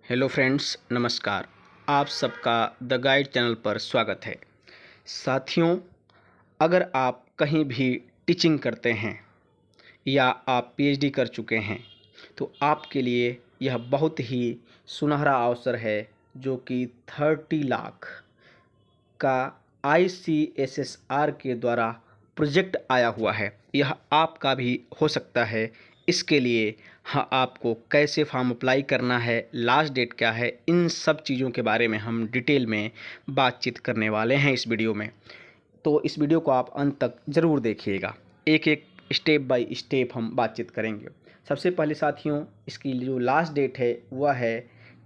Hello friends, नमस्कार। आप सबका द गाइड चैनल पर स्वागत है। साथियों, अगर आप कहीं भी टीचिंग करते हैं या आप पीएचडी कर चुके हैं तो आपके लिए यह बहुत ही सुनहरा अवसर है जो कि 30 लाख का आईसीएसएसआर के द्वारा प्रोजेक्ट आया हुआ है। यह आपका भी हो सकता है। इसके लिए हाँ, आपको कैसे फॉर्म अप्लाई करना है, लास्ट डेट क्या है, इन सब चीज़ों के बारे में हम डिटेल में बातचीत करने वाले हैं इस वीडियो में। तो इस वीडियो को आप अंत तक ज़रूर देखिएगा। एक एक स्टेप बाय स्टेप हम बातचीत करेंगे। सबसे पहले साथियों, इसकी जो लास्ट डेट है वह है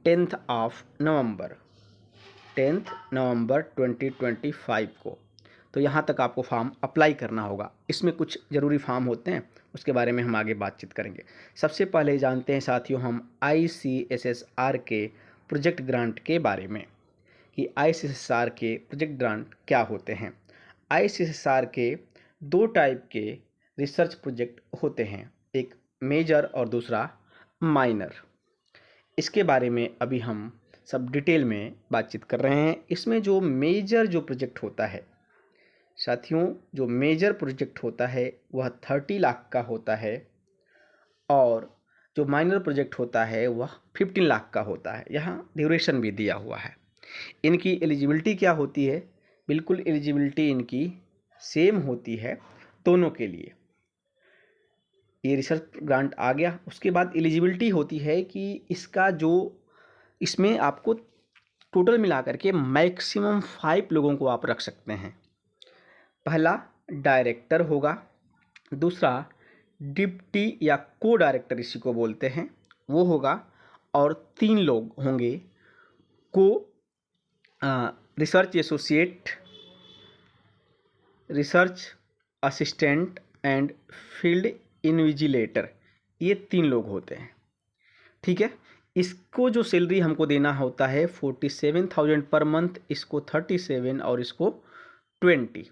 10 नवंबर 2025 को। तो यहाँ तक आपको फॉर्म अप्लाई करना होगा। इसमें कुछ ज़रूरी फॉर्म होते हैं, उसके बारे में हम आगे बातचीत करेंगे। सबसे पहले जानते हैं साथियों हम आईसीएसएसआर के प्रोजेक्ट ग्रांट के बारे में कि आईसीएसएसआर के प्रोजेक्ट ग्रांट क्या होते हैं। आईसीएसएसआर के दो टाइप के रिसर्च प्रोजेक्ट होते हैं, एक मेजर और दूसरा माइनर। इसके बारे में अभी हम सब डिटेल में बातचीत कर रहे हैं। इसमें जो मेजर जो प्रोजेक्ट होता है साथियों, जो मेजर प्रोजेक्ट होता है वह 30 लाख का होता है और जो माइनर प्रोजेक्ट होता है वह 15 लाख का होता है। यहाँ ड्यूरेशन भी दिया हुआ है। इनकी एलिजिबिलिटी क्या होती है? बिल्कुल एलिजिबिलिटी इनकी सेम होती है दोनों के लिए। ये रिसर्च ग्रांट आ गया, उसके बाद एलिजिबिलिटी होती है कि इसका जो इसमें आपको टोटल मिला करके मैक्सिमम 5 लोगों को आप रख सकते हैं। पहला डायरेक्टर होगा, दूसरा डिप्टी या को डायरेक्टर इसी को बोलते हैं वो होगा, और 3 लोग होंगे को research associate, research assistant and field invigilator. ये 3 लोग होते हैं। ठीक है। इसको जो सैलरी हमको देना होता है 47,000 पर मंथ, इसको 37 और इसको 20।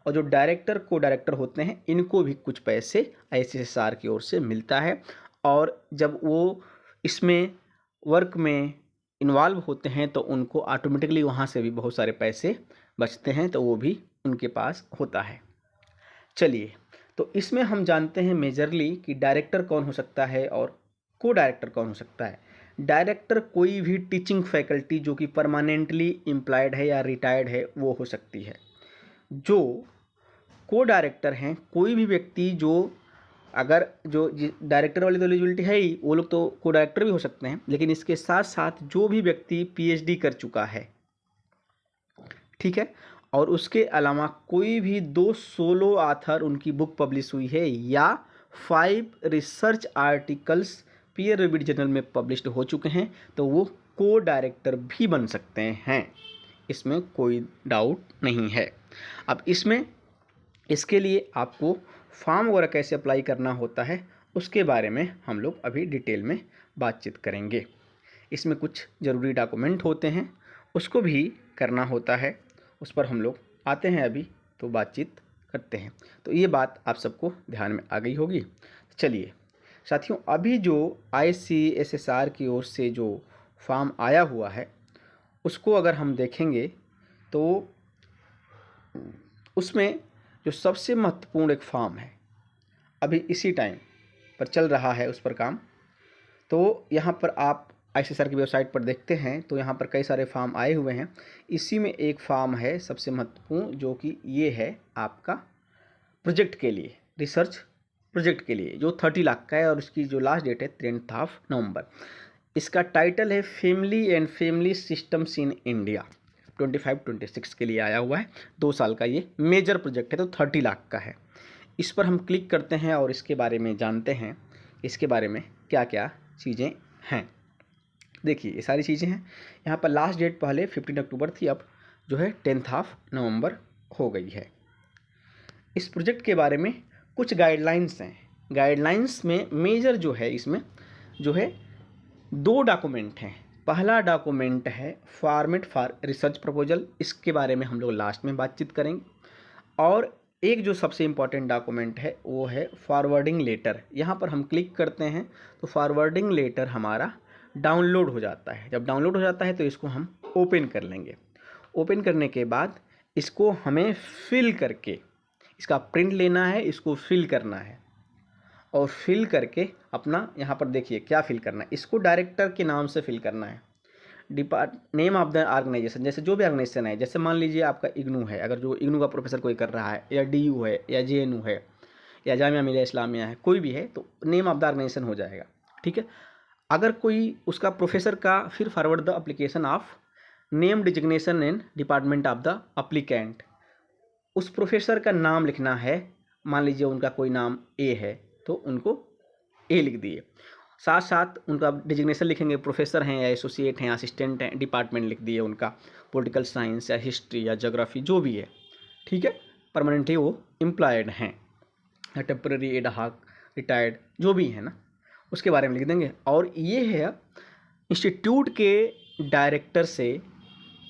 और जो डायरेक्टर को डायरेक्टर होते हैं इनको भी कुछ पैसे आईसीएसआर की ओर से मिलता है। और जब वो इसमें वर्क में इन्वॉल्व होते हैं तो उनको ऑटोमेटिकली वहाँ से भी बहुत सारे पैसे बचते हैं, तो वो भी उनके पास होता है। चलिए, तो इसमें हम जानते हैं मेजरली कि डायरेक्टर कौन हो सकता है और को डायरेक्टर कौन हो सकता है। डायरेक्टर कोई भी टीचिंग फैकल्टी जो कि परमानेंटली एम्प्लॉयड है या रिटायर्ड है वो हो सकती है। जो को डायरेक्टर हैं, कोई भी व्यक्ति जो अगर जो डायरेक्टर वाली तो एलिजिबिलिटी है ही, वो लोग तो को डायरेक्टर भी हो सकते हैं, लेकिन इसके साथ साथ जो भी व्यक्ति पीएचडी कर चुका है, ठीक है, और उसके अलावा कोई भी 2 सोलो आथर उनकी बुक पब्लिश हुई है या 5 research articles peer reviewed journal में पब्लिश्ड हो चुके हैं, तो वो को डायरेक्टर भी बन सकते हैं। इसमें कोई डाउट नहीं है। अब इसके लिए आपको फॉर्म वगैरह कैसे अप्लाई करना होता है उसके बारे में हम लोग अभी डिटेल में बातचीत करेंगे। इसमें कुछ ज़रूरी डॉक्यूमेंट होते हैं, उसको भी करना होता है, उस पर हम लोग आते हैं अभी, तो बातचीत करते हैं। तो ये बात आप सबको ध्यान में आ गई होगी। चलिए साथियों, अभी जो आईसीएसएसआर की ओर से जो फॉर्म आया हुआ है उसको अगर हम देखेंगे तो उसमें जो सबसे महत्वपूर्ण एक फॉर्म है, अभी इसी टाइम पर चल रहा है उस पर काम। तो यहाँ पर आप आईसीएसआर की वेबसाइट पर देखते हैं तो यहाँ पर कई सारे फॉर्म आए हुए हैं। इसी में एक फॉर्म है सबसे महत्वपूर्ण, जो कि ये है आपका प्रोजेक्ट के लिए, रिसर्च प्रोजेक्ट के लिए, जो 30 लाख का है और इसकी जो लास्ट डेट है 10 नवंबर। इसका टाइटल है family and family systems in India 25-26 के लिए आया हुआ है। 2 साल का ये मेजर प्रोजेक्ट है, तो 30 लाख का है। इस पर हम क्लिक करते हैं और इसके बारे में जानते हैं, इसके बारे में क्या क्या चीज़ें हैं। देखिए ये सारी चीज़ें हैं। यहाँ पर लास्ट डेट पहले 15 अक्टूबर थी, अब जो है 10 नवंबर हो गई है। इस प्रोजेक्ट के बारे में कुछ गाइडलाइंस हैं। गाइडलाइंस में मेजर जो है, इसमें जो है 2 डॉक्यूमेंट हैं। पहला डॉक्यूमेंट है फॉर्मेट फॉर रिसर्च प्रपोजल, इसके बारे में हम लोग लास्ट में बातचीत करेंगे। और एक जो सबसे इम्पॉर्टेंट डॉक्यूमेंट है वो है फॉरवर्डिंग लेटर। यहाँ पर हम क्लिक करते हैं तो फॉरवर्डिंग लेटर हमारा डाउनलोड हो जाता है। जब डाउनलोड हो जाता है तो इसको हम ओपन कर लेंगे। ओपन करने के बाद इसको हमें फिल करके, इसका प्रिंट लेना है, इसको फिल करना है और फिल करके अपना यहाँ पर देखिए क्या फिल करना है, इसको डायरेक्टर के नाम से फिल करना है। नेम ऑफ द ऑर्गेनाइजेशन, जैसे जो भी ऑर्गेनाइजेशन है, जैसे मान लीजिए आपका इग्नू है, अगर जो इग्नू का प्रोफेसर कोई कर रहा है, या DU है, या JNU है, या जामिया मिलिया इस्लामिया है, कोई भी है, तो नेम ऑफ द ऑर्गेनाइजेशन हो जाएगा। ठीक है। अगर कोई उसका प्रोफेसर का, फिर forward the application of name designation and department of the applicant, उस प्रोफेसर का नाम लिखना है। मान लीजिए उनका कोई नाम A है तो उनको A लिख दिए, साथ साथ उनका डिजिग्नेशन लिखेंगे, प्रोफेसर हैं या एसोसिएट हैं, असिस्टेंट हैं, डिपार्टमेंट लिख दिए उनका, पॉलिटिकल साइंस या हिस्ट्री या ज्योग्राफी जो भी है। ठीक है। परमानेंटली वो एम्प्लॉयड हैं या टेम्पररी, एडहॉक, रिटायर्ड, जो भी है ना, उसके बारे में लिख देंगे। और ये है इंस्टीट्यूट के डायरेक्टर से,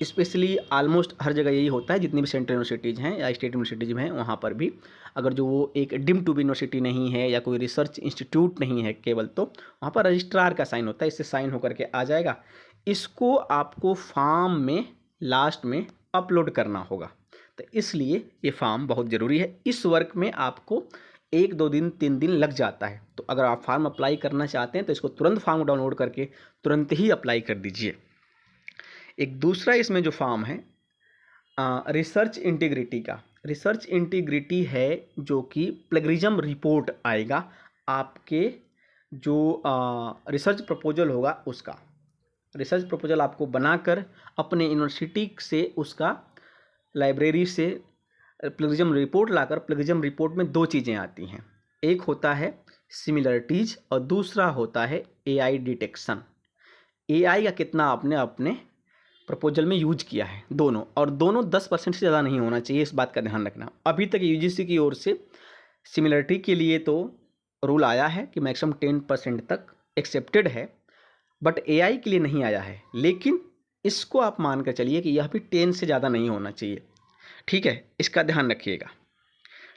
स्पेशली ऑलमोस्ट हर जगह यही होता है, जितनी भी सेंट्रल यूनिवर्सिटीज़ हैं या स्टेट यूनिवर्सिटीज़ हैं वहाँ पर भी, अगर जो वो एक डीम टू बी यूनिवर्सिटी नहीं है या कोई रिसर्च इंस्टीट्यूट नहीं है केवल, तो वहाँ पर रजिस्ट्रार का साइन होता है, इससे साइन होकर के आ जाएगा। इसको आपको फॉर्म में लास्ट में अपलोड करना होगा, तो इसलिए ये फॉर्म बहुत ज़रूरी है। इस वर्क में आपको 1-2 दिन 3 दिन लग जाता है, तो अगर आप फॉर्म अप्लाई करना चाहते हैं तो इसको तुरंत फॉर्म डाउनलोड करके तुरंत ही अप्लाई कर दीजिए। एक दूसरा इसमें जो फॉर्म है रिसर्च इंटीग्रिटी का, रिसर्च इंटीग्रिटी है जो कि प्लेगरिज्म रिपोर्ट आएगा आपके जो रिसर्च प्रपोजल होगा उसका। रिसर्च प्रपोजल आपको बनाकर अपने यूनिवर्सिटी से उसका लाइब्रेरी से प्लेगरिज्म रिपोर्ट लाकर, प्लेगरिज्म रिपोर्ट में 2 चीज़ें आती हैं, एक होता है सिमिलरिटीज और दूसरा होता है AI डिटेक्शन। AI का कितना आपने अपने प्रपोजल में यूज किया है, दोनों, और दोनों 10% से ज़्यादा नहीं होना चाहिए, इस बात का ध्यान रखना। अभी तक UGC की ओर से सिमिलरिटी के लिए तो रूल आया है कि मैक्सिमम 10% तक एक्सेप्टेड है, बट AI के लिए नहीं आया है, लेकिन इसको आप मान कर चलिए कि यह भी 10 से ज़्यादा नहीं होना चाहिए। ठीक है, इसका ध्यान रखिएगा।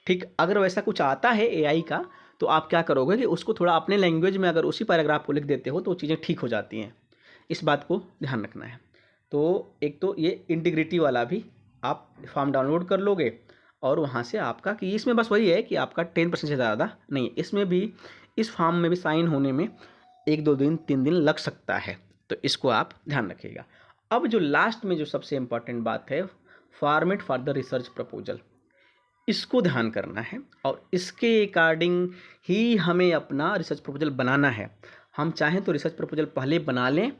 ठीक, अगर वैसा कुछ आता है AI का तो आप क्या करोगे कि उसको थोड़ा अपने लैंग्वेज में अगर उसी पैराग्राफ को लिख देते हो तो चीज़ें ठीक हो जाती हैं, इस बात को ध्यान रखना है। तो एक तो ये इंटीग्रिटी वाला भी आप फॉर्म डाउनलोड कर लोगे और वहाँ से आपका, कि इसमें बस वही है कि आपका 10% से ज़्यादा नहीं, इसमें भी, इस फॉर्म में भी साइन होने में 1-2 दिन 3 दिन लग सकता है, तो इसको आप ध्यान रखिएगा। अब जो लास्ट में जो सबसे इम्पॉर्टेंट बात है, format for the research proposal, इसको ध्यान करना है और इसके अकॉर्डिंग ही हमें अपना रिसर्च प्रपोजल बनाना है। हम चाहें तो रिसर्च प्रपोजल पहले बना लें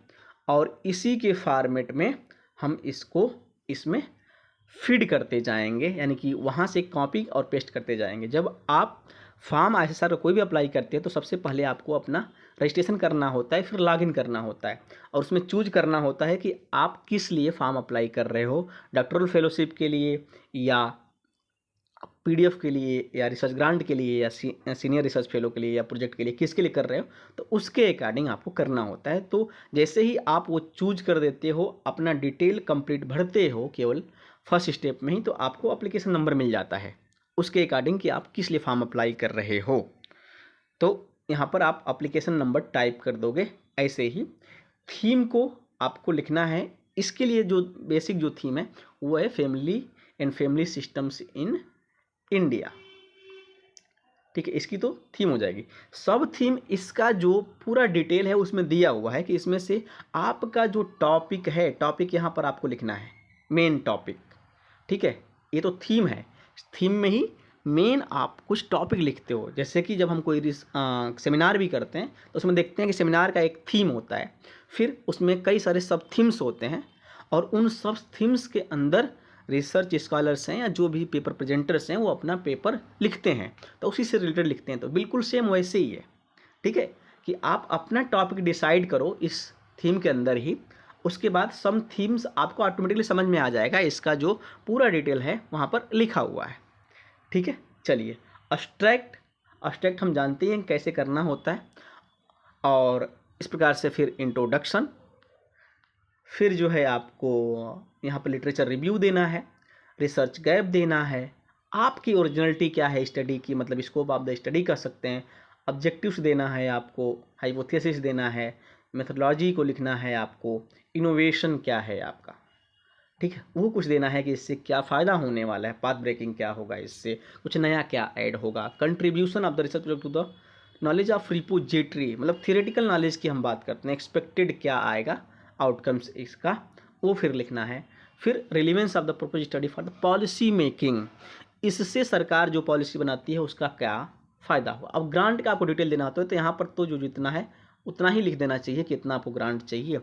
और इसी के फॉर्मेट में हम इसको इसमें फीड करते जाएंगे, यानी कि वहाँ से कॉपी और पेस्ट करते जाएंगे। जब आप फॉर्म ICSR कोई भी अप्लाई करते हैं तो सबसे पहले आपको अपना रजिस्ट्रेशन करना होता है, फिर लॉगिन करना होता है और उसमें चूज करना होता है कि आप किस लिए फॉर्म अप्लाई कर रहे हो, डॉक्टरल फेलोशिप के लिए या PDF के लिए या रिसर्च ग्रांट के लिए या सीनियर रिसर्च फेलो के लिए या प्रोजेक्ट के लिए, किसके लिए कर रहे हो, तो उसके अकॉर्डिंग आपको करना होता है। तो जैसे ही आप वो चूज कर देते हो, अपना डिटेल कंप्लीट भरते हो केवल फर्स्ट स्टेप में ही, तो आपको एप्लीकेशन नंबर मिल जाता है उसके अकॉर्डिंग कि आप किस लिए फॉर्म अप्लाई कर रहे हो। तो यहाँ पर आप एप्लीकेशन नंबर टाइप कर दोगे। ऐसे ही थीम को आपको लिखना है। इसके लिए जो बेसिक जो थीम है वो है family and family systems in India. ठीक है, इसकी तो थीम हो जाएगी। सब थीम, इसका जो पूरा डिटेल है उसमें दिया हुआ है कि इसमें से आपका जो टॉपिक है, टॉपिक यहाँ पर आपको लिखना है, मेन टॉपिक। ठीक है, ये तो थीम है, थीम में ही मेन आप कुछ टॉपिक लिखते हो। जैसे कि जब हम कोई सेमिनार भी करते हैं तो उसमें देखते हैं कि सेमिनार का एक थीम होता है, फिर उसमें कई सारे सब थीम्स होते हैं और उन सब थीम्स के अंदर रिसर्च स्कॉलर्स हैं या जो भी पेपर प्रेजेंटर्स हैं वो अपना पेपर लिखते हैं, तो उसी से रिलेटेड लिखते हैं। तो बिल्कुल सेम वैसे ही है। ठीक है, कि आप अपना टॉपिक डिसाइड करो इस थीम के अंदर ही, उसके बाद सम थीम्स आपको ऑटोमेटिकली समझ में आ जाएगा, इसका जो पूरा डिटेल है वहाँ पर लिखा हुआ है। ठीक है, चलिए अब्स्ट्रैक्ट हम जानते हैं कैसे करना होता है, और इस प्रकार से फिर इंट्रोडक्शन, फिर जो है आपको यहाँ पर लिटरेचर रिव्यू देना है, रिसर्च गैप देना है, आपकी ओरिजिनलिटी क्या है स्टडी की, मतलब स्कोप ऑफ द स्टडी कर सकते हैं, ऑब्जेक्टिव्स देना है आपको, हाइपोथेसिस देना है, मेथोडोलॉजी को लिखना है आपको, इनोवेशन क्या है आपका, ठीक है, वो कुछ देना है कि इससे क्या फ़ायदा होने वाला है, पाथ ब्रेकिंग क्या होगा, इससे कुछ नया क्या ऐड होगा, contribution of the research project to the knowledge of repository, मतलब थियोरेटिकल नॉलेज की हम बात करते हैं, एक्सपेक्टेड क्या आएगा आउटकम्स इसका, वो फिर लिखना है। फिर relevance of the propose study for the policy making, इससे सरकार जो पॉलिसी बनाती है उसका क्या फ़ायदा हुआ। अब ग्रांट का आपको डिटेल देना होता है तो यहाँ पर तो जो जितना है उतना ही लिख देना चाहिए कि इतना आपको ग्रांट चाहिए।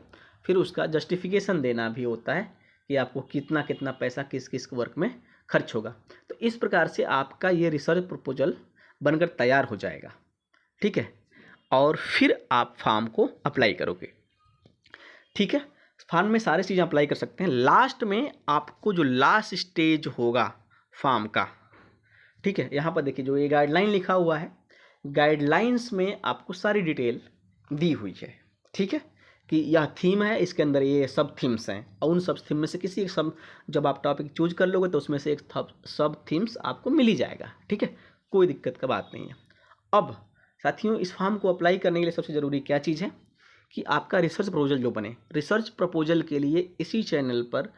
फिर उसका जस्टिफिकेशन देना भी होता है कि आपको कितना कितना पैसा किस किस वर्क में खर्च होगा। तो इस प्रकार से आपका ये रिसर्च प्रपोजल बनकर तैयार हो जाएगा, ठीक है, और फिर आप फॉर्म को अप्लाई करोगे, ठीक है। फॉर्म में सारी चीज़ें अप्लाई कर सकते हैं। लास्ट में आपको जो लास्ट स्टेज होगा फॉर्म का, ठीक है, यहाँ पर देखिए जो ये गाइडलाइन लिखा हुआ है, गाइडलाइंस में आपको सारी डिटेल दी हुई है, ठीक है, कि यह थीम है, इसके अंदर ये सब थीम्स हैं और उन सब थीम में से किसी एक सब, जब आप टॉपिक चूज कर लोगे तो उसमें से एक सब थीम्स आपको मिल ही जाएगा, ठीक है, कोई दिक्कत का बात नहीं है। अब साथियों, इस फॉर्म को अप्लाई करने के लिए सबसे ज़रूरी क्या चीज़ है कि आपका रिसर्च प्रपोजल जो बने, रिसर्च प्रपोजल के लिए इसी चैनल पर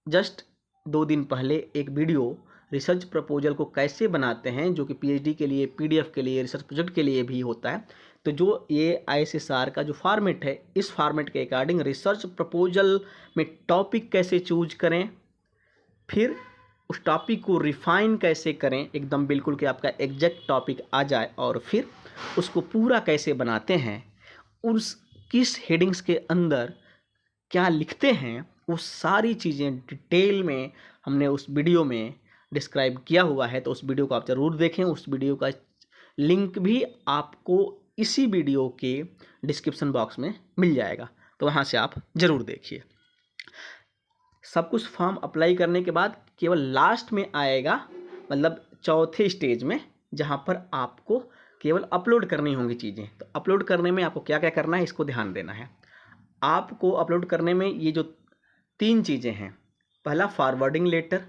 जस्ट 2 दिन पहले एक वीडियो रिसर्च प्रपोजल को कैसे बनाते हैं, जो कि पीएचडी के लिए, पीडीएफ के लिए, रिसर्च प्रोजेक्ट के लिए भी होता है, तो जो ये आईएसएसआर का जो फॉर्मेट है, इस फॉर्मेट के अकॉर्डिंग रिसर्च प्रपोजल में टॉपिक कैसे चूज करें, फिर उस टॉपिक को रिफाइन कैसे करें एकदम बिल्कुल कि आपका एग्जैक्ट टॉपिक आ जाए, और फिर उसको पूरा कैसे बनाते हैं, उस किस हेडिंग्स के अंदर क्या लिखते हैं, वो सारी चीज़ें डिटेल में हमने उस वीडियो में डिस्क्राइब किया हुआ है। तो उस वीडियो को आप ज़रूर देखें। उस वीडियो का लिंक भी आपको इसी वीडियो के डिस्क्रिप्शन बॉक्स में मिल जाएगा, तो वहाँ से आप ज़रूर देखिए। सब कुछ फॉर्म अप्लाई करने के बाद केवल लास्ट में आएगा, मतलब चौथे स्टेज में, जहाँ पर आपको केवल अपलोड करनी होंगी चीज़ें। तो अपलोड करने में आपको क्या क्या करना है, इसको ध्यान देना है। आपको अपलोड करने में ये जो 3 चीज़ें हैं, पहला फॉरवर्डिंग लेटर,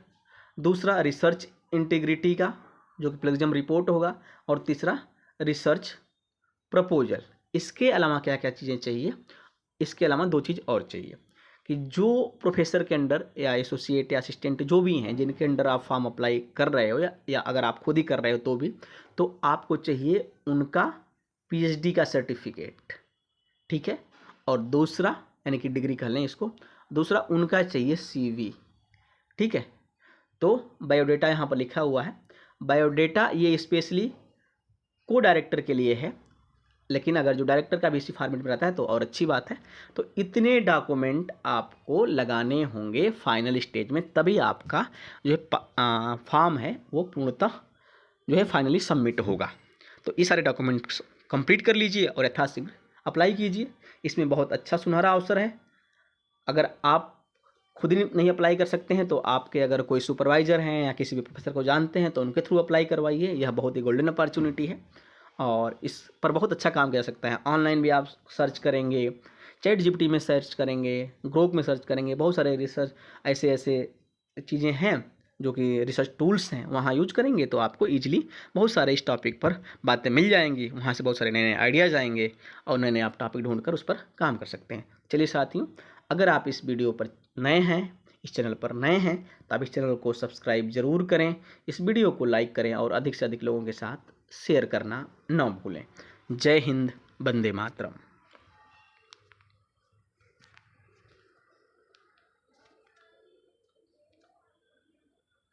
दूसरा रिसर्च इंटीग्रिटी का जो कि प्लेजरिज्म रिपोर्ट होगा, और तीसरा रिसर्च प्रपोजल। इसके अलावा क्या क्या चीज़ें चाहिए, इसके अलावा 2 चीज़ और चाहिए कि जो प्रोफेसर के अंडर या एसोसिएट या असिस्टेंट जो भी हैं जिनके अंडर आप फॉर्म अप्लाई कर रहे हो, या अगर आप खुद ही कर रहे हो तो भी, तो आपको चाहिए उनका पीएचडी का सर्टिफिकेट, ठीक है, और दूसरा यानी कि डिग्री कह लें इसको, दूसरा उनका चाहिए सीवी, ठीक है। तो बायोडेटा यहाँ पर लिखा हुआ है। बायोडेटा ये स्पेशली को डायरेक्टर के लिए है, लेकिन अगर जो डायरेक्टर का भी इसी फॉर्मेट में रहता है तो और अच्छी बात है। तो इतने डॉक्यूमेंट आपको लगाने होंगे फाइनल स्टेज में, तभी आपका जो है फॉर्म है वो पूर्णतः जो है फाइनली सबमिट होगा। तो ये सारे डॉक्यूमेंट्स कंप्लीट कर लीजिए और यथाशीघ्र अप्लाई कीजिए। इसमें बहुत अच्छा सुनहरा अवसर है। अगर आप खुद ही नहीं अप्लाई कर सकते हैं तो आपके अगर कोई सुपरवाइज़र हैं या किसी भी प्रोफेसर को जानते हैं तो उनके थ्रू अप्लाई करवाइए। यह बहुत ही गोल्डन अपॉर्चुनिटी है और इस पर बहुत अच्छा काम किया जा सकता है। ऑनलाइन भी आप सर्च करेंगे, चैट जीपीटी में सर्च करेंगे, ग्रोक में सर्च करेंगे, बहुत सारे रिसर्च ऐसे ऐसे चीज़ें हैं जो कि रिसर्च टूल्स हैं, वहाँ यूज करेंगे तो आपको ईजिली बहुत सारे इस टॉपिक पर बातें मिल जाएंगी। वहाँ से बहुत सारे नए नए आइडियाज़ आएंगे और नए नए आप टॉपिक ढूंढकर उस पर काम कर सकते हैं। चलिए साथियों, अगर आप इस वीडियो पर नए हैं, इस चैनल पर नए हैं, तो आप इस चैनल को सब्सक्राइब ज़रूर करें, इस वीडियो को लाइक करें और अधिक से अधिक लोगों के साथ शेयर करना न भूलें। जय हिंद, वंदे मातरम।